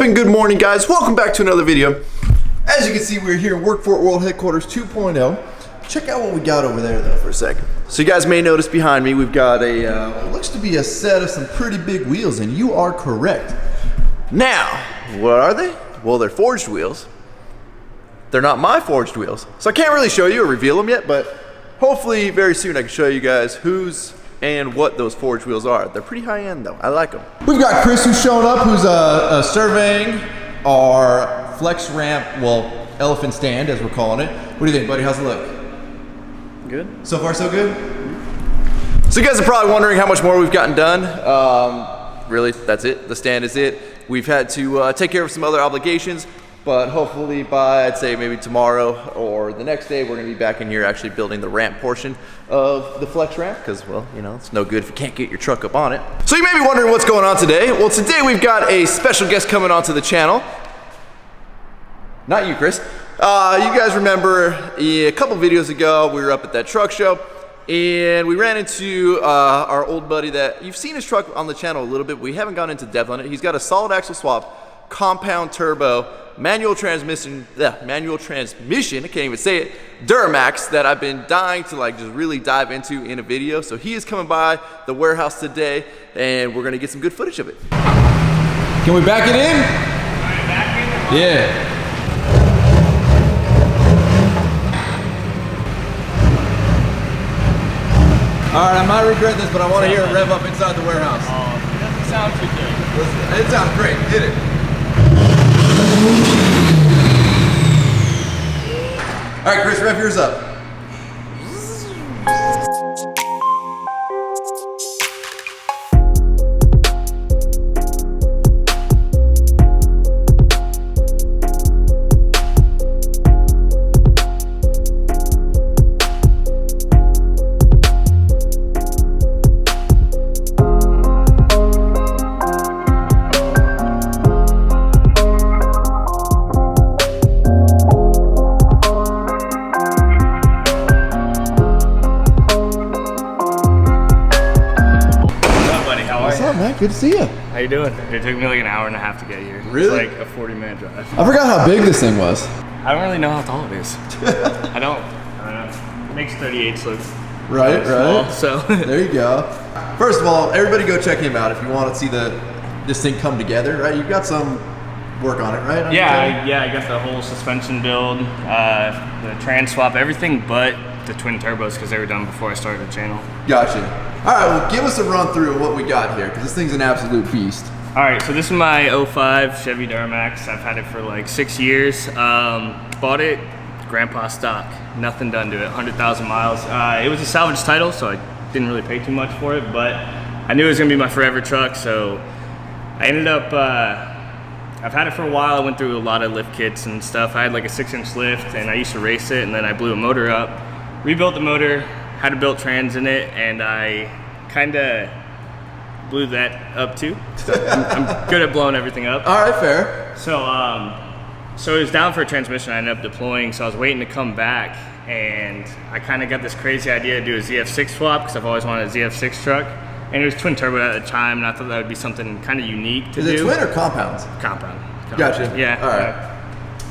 and good morning, guys. Welcome back to another video. As you can see, we're here at Workfort World Headquarters 2.0. Check out what we got over there though for a second. So you guys may notice behind me, we've got a, what looks to be a set of some pretty big wheels, and you are correct. Now, what are they? Well, they're forged wheels. They're not my forged wheels. So I can't really show you or reveal them yet, but hopefully very soon I can show you guys who's and what those forged wheels are. They're pretty high end though, I like them. We've got Chris who's showing up, who's surveying our flex ramp, well, elephant stand as we're calling it. What do you think, buddy? How's it look? Good. So far so good? So you guys are probably wondering how much more we've gotten done. Really, that's it. The stand is it. We've had to take care of some other obligations, but hopefully by, I'd say maybe tomorrow or the next day, we're gonna be back in here actually building the ramp portion of the flex ramp, because, well, you know, it's no good if you can't get your truck up on it. So you may be wondering what's going on today. Well, today we've got a special guest coming onto the channel. Not you, Chris. You guys remember a couple videos ago, we were up at that truck show, and we ran into our old buddy that, you've seen his truck on the channel a little bit, but we haven't gone into depth on it. He's got a solid axle swap, compound turbo, manual transmission, I can't even say it, Duramax, that I've been dying to like just really dive into in a video. So he is coming by the warehouse today, and we're gonna get some good footage of it. Can we back it in? Back in? Yeah. All right, I might regret this, but I want to hear it rev up inside the warehouse. Oh, it doesn't sound too good. It sounds great. Hit it. All right, Chris, rev yours up. Good to see you. How you doing? It took me like an hour and a half to get here. Really? It's like a 40-minute drive. I forgot how big this thing was. I don't really know how tall it is. I don't know. It makes 38 look right. Small, so there you go. First of all, everybody go check him out if you want to see this thing come together. Right? You've got some work on it, right? I got the whole suspension build, the trans swap, everything but the twin turbos because they were done before I started the channel. Gotcha. All right, well, give us a run through of what we got here, because this thing's an absolute beast. All right, so this is my 05 Chevy Duramax. I've had it for like 6 years. Bought it, grandpa stock, nothing done to it, 100,000 miles. It was a salvage title, so I didn't really pay too much for it, but I knew it was gonna be my forever truck, so I ended up, I've had it for a while. I went through a lot of lift kits and stuff. I had like a 6-inch lift, and I used to race it, and then I blew a motor up, rebuilt the motor, had a built trans in it, and I kind of blew that up too. So I'm good at blowing everything up. All right, fair. So it was down for a transmission. I ended up deploying, so I was waiting to come back, and I kind of got this crazy idea to do a ZF6 swap because I've always wanted a ZF6 truck, and it was twin turbo at the time, and I thought that would be something kind of unique to do. Is it twin or compounds? Compound. Gotcha. Yeah. All right.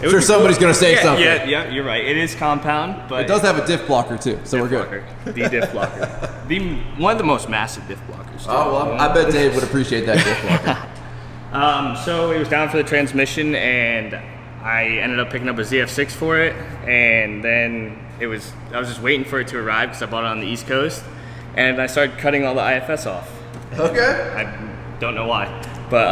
I'm sure somebody's gonna say something. Yeah, you're right. It is compound, but it does have a diff blocker too, so we're good. Blocker. The diff blocker. One of the most massive diff blockers. Too. Oh well, I bet Dave would appreciate that diff blocker. So it was down for the transmission, and I ended up picking up a ZF6 for it, and then I was just waiting for it to arrive because I bought it on the East Coast, and I started cutting all the IFS off. Okay. I don't know why, but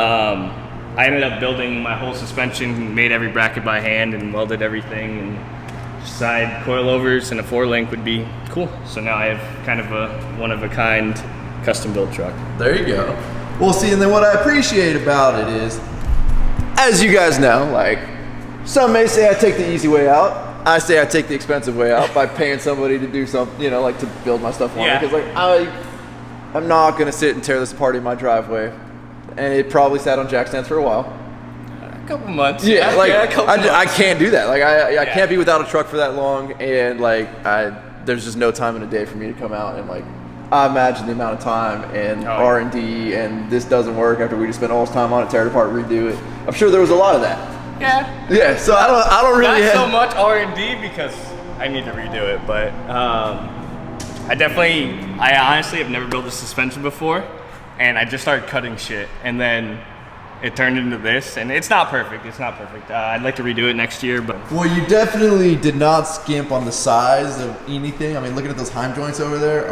I ended up building my whole suspension, made every bracket by hand, and welded everything, and side coilovers and a 4-link would be cool. So now I have kind of a one-of-a-kind custom-built truck. There you go. Well, see, and then what I appreciate about it is, as you guys know, like, some may say I take the easy way out. I say I take the expensive way out by paying somebody to do something, you know, like to build my stuff on it. Because, like, I'm not going to sit and tear this apart in my driveway. And it probably sat on jack stands for a while. A couple months. Yeah, like a couple months. I can't do that. Like I can't be without a truck for that long, and like there's just no time in a day for me to come out and like I imagine the amount of time and yeah. R&D and this doesn't work after we just spent all this time on it, tear it apart, redo it. I'm sure there was a lot of that. Yeah. Yeah, so I don't really Not have so much R&D because I need to redo it, but I honestly have never built a suspension before, and I just started cutting shit, and then it turned into this, and it's not perfect. It's not perfect. I'd like to redo it next year, but Well, you definitely did not skimp on the size of anything. I mean, looking at those heim joints over there,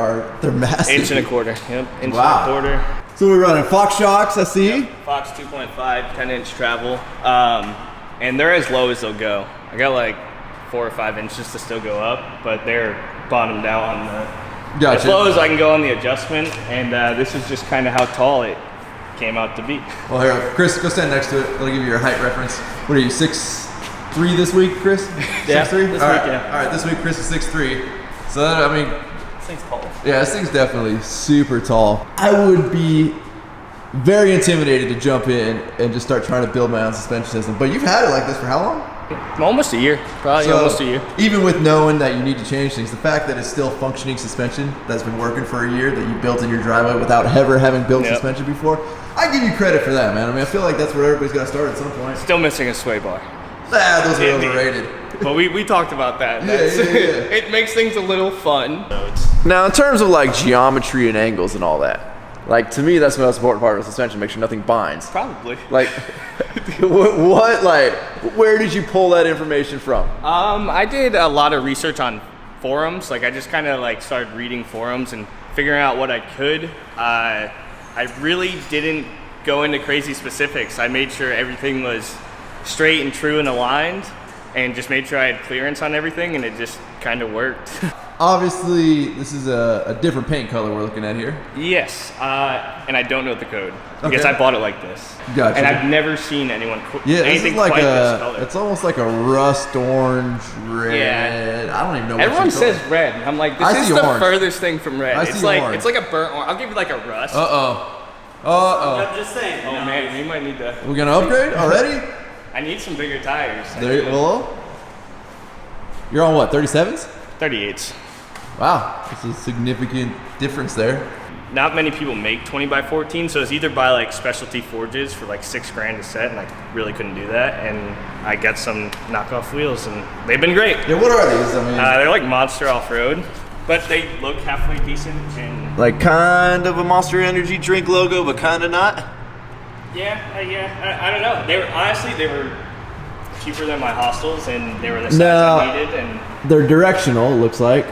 they're massive. 1.25 inch. Yep, inch Wow. and a quarter. So we're running Fox shocks, I see. Yep. Fox 2.5, 10-inch travel, and they're as low as they'll go. I got like 4 or 5 inches to still go up, but they're bottomed out on the Gotcha. as low as I can go on the adjustment, and this is just kind of how tall it came out to be. Well, here, Chris, go stand next to it. I'll give you your height reference. What are you, 6'3" this week, Chris? Yeah, 6'3"? this All week, right. yeah. All right, this week Chris is 6'3". So that, I mean, This thing's tall. yeah, this thing's definitely super tall. I would be very intimidated to jump in and just start trying to build my own suspension system. But you've had it like this for how long? Almost a year, probably So, almost a year. Even with knowing that you need to change things, the fact that it's still functioning suspension that's been working for a year that you built in your driveway without ever having built Yep. suspension before, I give you credit for that, man. I mean, I feel like that's where everybody's got to start at some point. Still missing a sway bar. Those are Yeah, overrated. But we talked about that. Yeah, yeah, yeah. It makes things a little fun. Now, in terms of like geometry and angles and all that, like to me, that's the most important part of the suspension. Make sure nothing binds. Probably. Like, where did you pull that information from? I did a lot of research on forums. Like I just kind of like started reading forums and figuring out what I could. I really didn't go into crazy specifics. I made sure everything was straight and true and aligned, and just made sure I had clearance on everything, and it just kind of worked. Obviously, this is a different paint color we're looking at here. Yes, and I don't know the code because Okay. I bought it like this. Gotcha. And I've never seen anyone Yeah, this anything is like quite this color. it's almost like a rust orange red. Yeah. I don't even know. Everyone what you call says it. red. I'm like, this I is see the orange. furthest thing from red. I It's see like orange. it's like a burnt orange. I'll give you like a rust. I'm just saying. Oh no, man, we might need to. We're gonna upgrade already. I need some bigger tires. Well, you're on what, 37s? 38s. Wow, that's a significant difference there. Not many people make 20 by 14, so it's either buy like specialty forges for like $6,000 a set, and I really couldn't do that. And I got some knockoff wheels, and they've been great. Yeah, what are these? I mean, They're like Monster Off-Road, but they look halfway decent. And like kind of a Monster Energy drink logo, but kind of not. I don't know. They were cheaper than my hostels, and they were the size No. I needed. And They're directional, it looks like.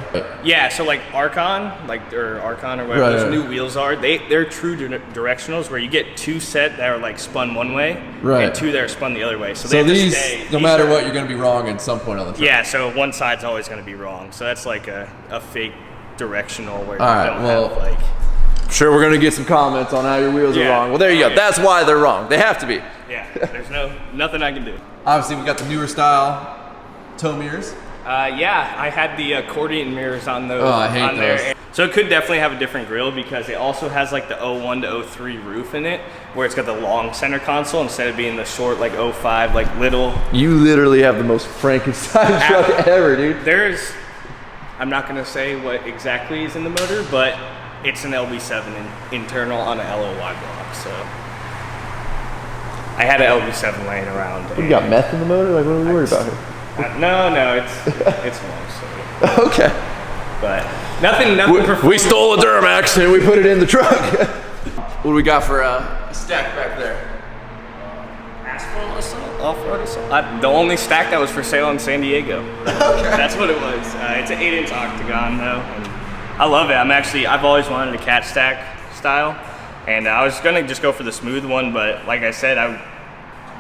yeah, so like Archon, or whatever Right, those right. new wheels are, they're true directionals where you get 2 set that are like spun one way, Right. and 2 that are spun the other way. So, So they have to these, stay. no These matter are- what, you're gonna be wrong at some point on the trip. Yeah, so one side's always going to be wrong. So that's like a fake directional where All you right, don't well- have like. Sure, we're gonna get some comments on how your wheels are Yeah. wrong. Well, there you go. Okay. That's why they're wrong. They have to be. Yeah, there's nothing I can do. Obviously, we got the newer style tow mirrors. Yeah, I had the accordion mirrors on those. Oh, I hate on there. those. So it could definitely have a different grill because it also has like the 01 to 03 roof in it, where it's got the long center console instead of being the short like 05 like little. You literally have the most Frankenstein truck ever, dude. There's, I'm not gonna say what exactly is in the motor, but it's an LB7 internal on a LOY block. So I had an LB7 laying around. You got meth in the motor? Like, what are we worried about here? No, it's a long story. Okay. But nothing. We stole a Duramax and we put it in the truck. What do we got for a stack back there? Asphalt assault, off-road assault. The only stack that was for sale in San Diego. Okay. That's what it was. It's an 8-inch octagon though, and I love it. I've always wanted a cat stack style, and I was gonna just go for the smooth one, but like I said,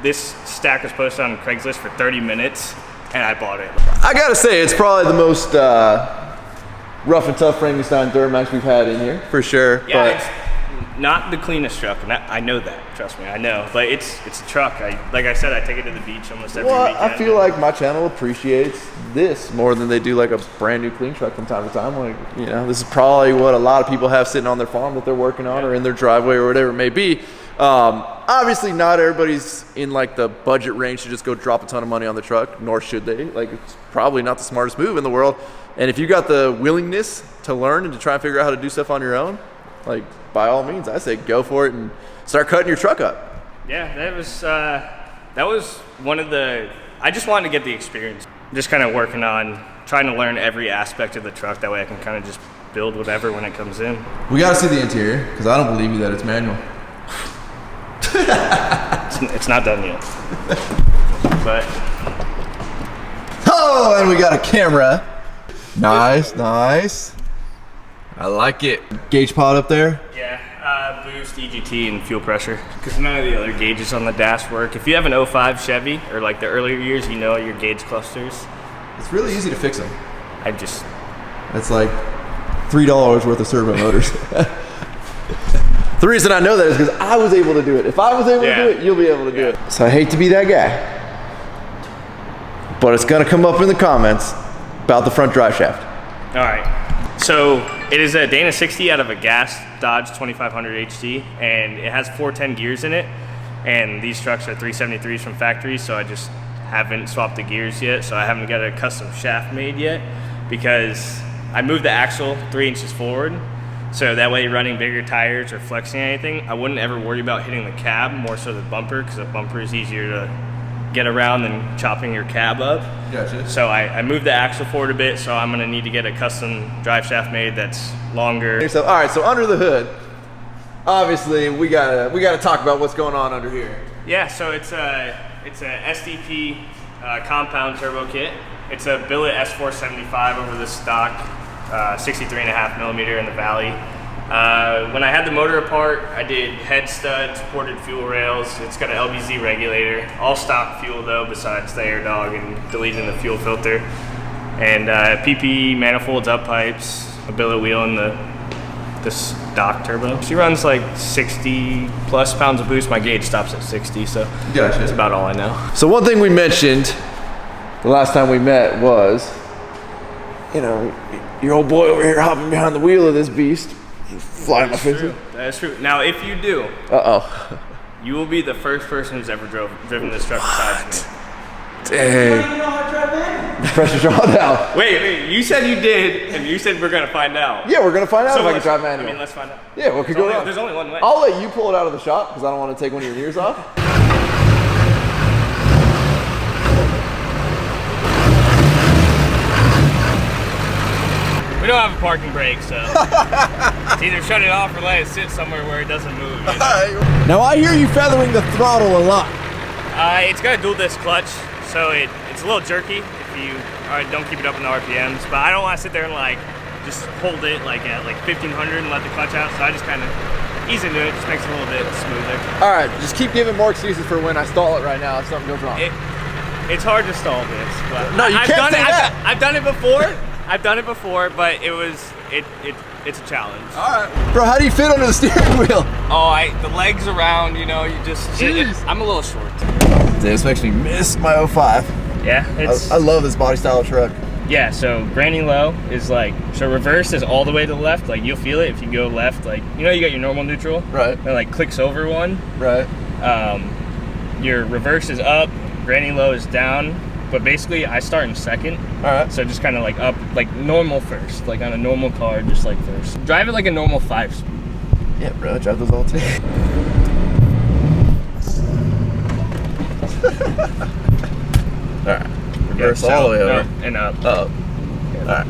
this stack was posted on Craigslist for 30 minutes, and I bought it. I gotta say, it's probably the most rough and tough Frankenstein Duramax we've had in here, for sure. Yeah, but it's not the cleanest truck, and I know that. Trust me, I know. But it's a truck. Like I said, I take it to the beach almost every well, weekend. I feel like my channel appreciates this more than they do like a brand new clean truck from time to time. Like, you know, this is probably what a lot of people have sitting on their farm that they're working on or in their driveway or whatever it may be. Obviously, not everybody's in like the budget range to just go drop a ton of money on the truck, nor should they. Like, it's probably not the smartest move in the world. And if you got the willingness to learn and to try and figure out how to do stuff on your own, like by all means, I say go for it and start cutting your truck up. Yeah, that was one of the, I just wanted to get the experience. Just kind of working on trying to learn every aspect of the truck. That way I can kind of just build whatever when it comes in. We got to see the interior because I don't believe you that it's manual. It's not done yet. But. Oh, and we got a camera. Nice, nice. I like it. Gauge pod up there? Yeah, boost, EGT, and fuel pressure. Because none of the other gauges on the dash work. If you have an 05 Chevy, or like the earlier years, you know your gauge clusters. It's really easy to fix them. It's like $3 worth of servo motors. The reason I know that is because I was able to do it. If I was able to do it, you'll be able to do it. So I hate to be that guy, but it's gonna come up in the comments about the front drive shaft. All right, so it is a Dana 60 out of a gas Dodge 2500 HT, and it has 410 gears in it, and these trucks are 373s from factory, so I just haven't swapped the gears yet, so I haven't got a custom shaft made yet, because I moved the axle 3 inches forward, so that way running bigger tires or flexing anything, I wouldn't ever worry about hitting the cab, more so the bumper, because the bumper is easier to get around than chopping your cab up. Gotcha. So I moved the axle forward a bit, so I'm gonna need to get a custom drive shaft made that's longer. So, all right, so under the hood, obviously we gotta talk about what's going on under here. Yeah, so it's a SDP compound turbo kit. It's a billet S475 over the stock 63.5 millimeter in the Valley. When I had the motor apart, I did head studs, ported fuel rails. It's got an LBZ regulator, all stock fuel though, besides the air dog and deleting the fuel filter. And PP manifolds, up pipes, a billet wheel, and the stock turbo. She runs like 60 plus pounds of boost. My gauge stops at 60, so Gotcha. That's about all I know. So one thing we mentioned the last time we met was, you know, your old boy over here hopping behind the wheel of this beast. Flying my face. That's true. Now, if you do, you will be the first person who's ever driven this truck besides me. Dang. The pressure's on now. Wait, you said you did, and you said we're gonna find out. Yeah, we're gonna find out if I can drive I manual. mean, let's find out. Yeah, what could go wrong? There's only one way. I'll let you pull it out of the shop because I don't want to take one of your ears off. We don't have a parking brake, so it's either shut it off or let it sit somewhere where it doesn't move. You know? Now I hear you feathering the throttle a lot. It's got a dual disc clutch, so it's a little jerky if you don't keep it up in the RPMs. But I don't want to sit there and like just hold it like at like 1500 and let the clutch out. So I just kind of ease into it, just makes it a little bit smoother. All right, just keep giving more excuses for when I stall it right now if something goes wrong. It's hard to stall this, but no, you can't say that. I've done it before. I've done it before, but it's a challenge. All right, bro. How do you fit under the steering wheel? Oh, the legs around, you know, you just. I'm a little short. This makes me miss my 05. Yeah, I love this body style of truck. Yeah, so granny low is like, so reverse is all the way to the left. Like you'll feel it if you go left. Like you know, you got your normal neutral. Right. And like clicks over one. Right. Your reverse is up, granny low is down. But basically, I start in second. All right. So just kind of like up, like normal first, like on a normal car, just like first. Drive it like a normal 5-speed. Yeah, bro, I drive those all the time. All right. Reverse all the way over. And up. Up. Yeah. All right.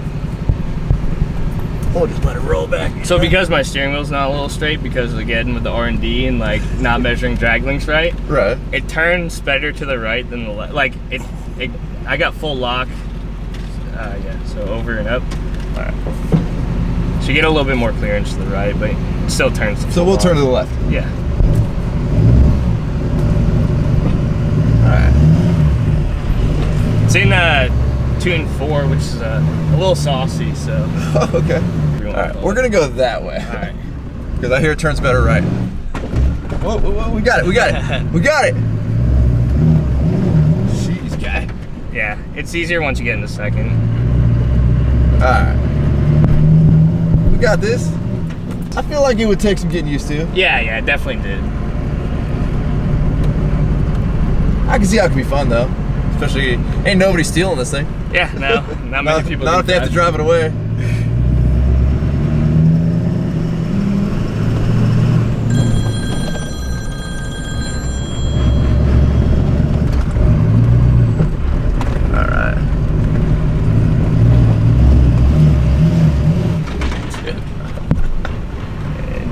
We'll just let it roll back. So because my steering wheel's not a little straight, because again with the R&D and like not measuring drag links right, it turns better to the right than the left. Like I got full lock. Yeah, so over and up. All right. So you get a little bit more clearance to the right, but it still turns. So we'll turn to the left. Yeah. All right. It's in 2 and 4, which is a little saucy. So. Okay. All right, we're gonna go that way. All right. Because I hear it turns better right. Whoa, whoa, whoa, we got it, we got it, we got it. Jeez, guy. Yeah, it's easier once you get into second. All right. We got this. I feel like it would take some getting used to. Yeah, it definitely did. I can see how it could be fun though. Especially, ain't nobody stealing this thing. Yeah, no, not many people. Not if they have to drive it away.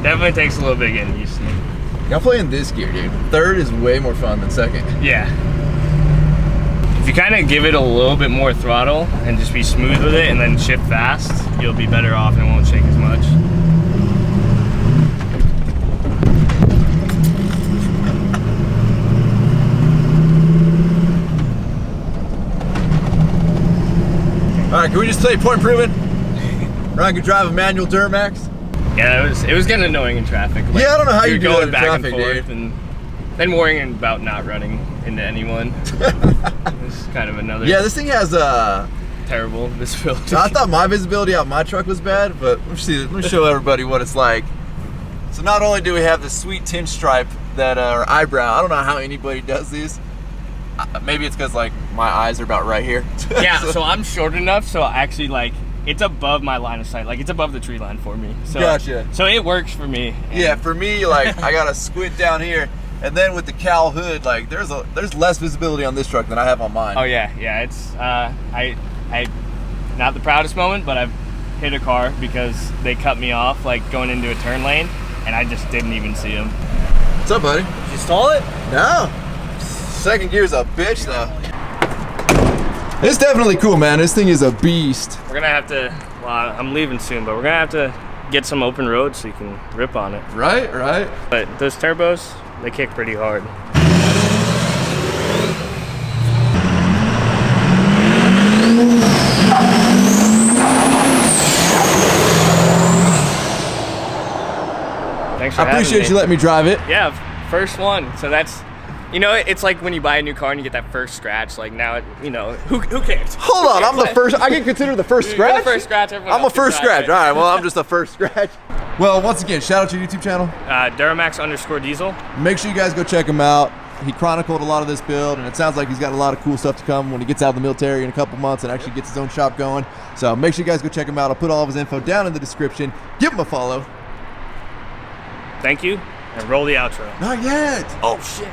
Definitely takes a little bit getting used to. I'm playing this gear, dude. Third is way more fun than second. Yeah. If you kind of give it a little bit more throttle and just be smooth with it and then shift fast, you'll be better off and it won't shake as much. All right, can we just play point improvement? Ryan could drive a manual Duramax. Yeah, it was getting annoying in traffic. Like, yeah, I don't know how you do that going in back traffic, and forth, dude. and then worrying about not running into anyone. It's kind of another. Yeah, this thing has terrible visibility. I thought my visibility out my truck was bad, but let me show everybody what it's like. So not only do we have this sweet tinge stripe that or eyebrow. I don't know how anybody does these. Maybe it's because like my eyes are about right here. Yeah, so I'm short enough, so actually like. It's above my line of sight, like it's above the tree line for me. So, gotcha. So it works for me. Yeah, for me, like I gotta squint down here, and then with the cowl hood, like there's less visibility on this truck than I have on mine. Oh yeah, yeah. It's I not the proudest moment, but I've hit a car because they cut me off like going into a turn lane, and I just didn't even see them. What's up, buddy? Did you stall it? No. Second gear's a bitch though. It's definitely cool, man. This thing is a beast. We're gonna have to, well, I'm leaving soon, but we're gonna have to get some open roads so you can rip on it. Right, right. But those turbos, they kick pretty hard. Thanks for having me. I appreciate you letting me drive it. Yeah, first one. So that's, you know, it's like when you buy a new car and you get that first scratch. Like now, you know, who cares? Hold on, I'm the first. I get considered the first scratch. You're the first scratch. I'm a first scratch. All right, well, I'm just a first scratch. Well, once again, shout out to your YouTube channel. Duramax_diesel. Make sure you guys go check him out. He chronicled a lot of this build, and it sounds like he's got a lot of cool stuff to come when he gets out of the military in a couple months and actually gets his own shop going. So make sure you guys go check him out. I'll put all of his info down in the description. Give him a follow. Thank you, and roll the outro. Not yet. Oh shit!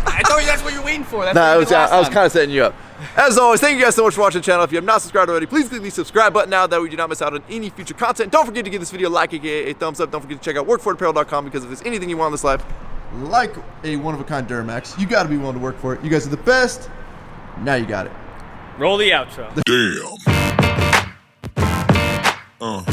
I thought that's what you're waiting for. That's Nah, what I was kind of setting you up. As always, thank you guys so much for watching the channel. If you have not subscribed already, please click the subscribe button now. That way you do not miss out on any future content. Don't forget to give this video a like, aka a thumbs up. Don't forget to check out workforapparel.com because if there's anything you want in this life, like a one-of-a-kind Duramax, you got to be willing to work for it. You guys are the best. Now you got it. Roll the outro. Damn.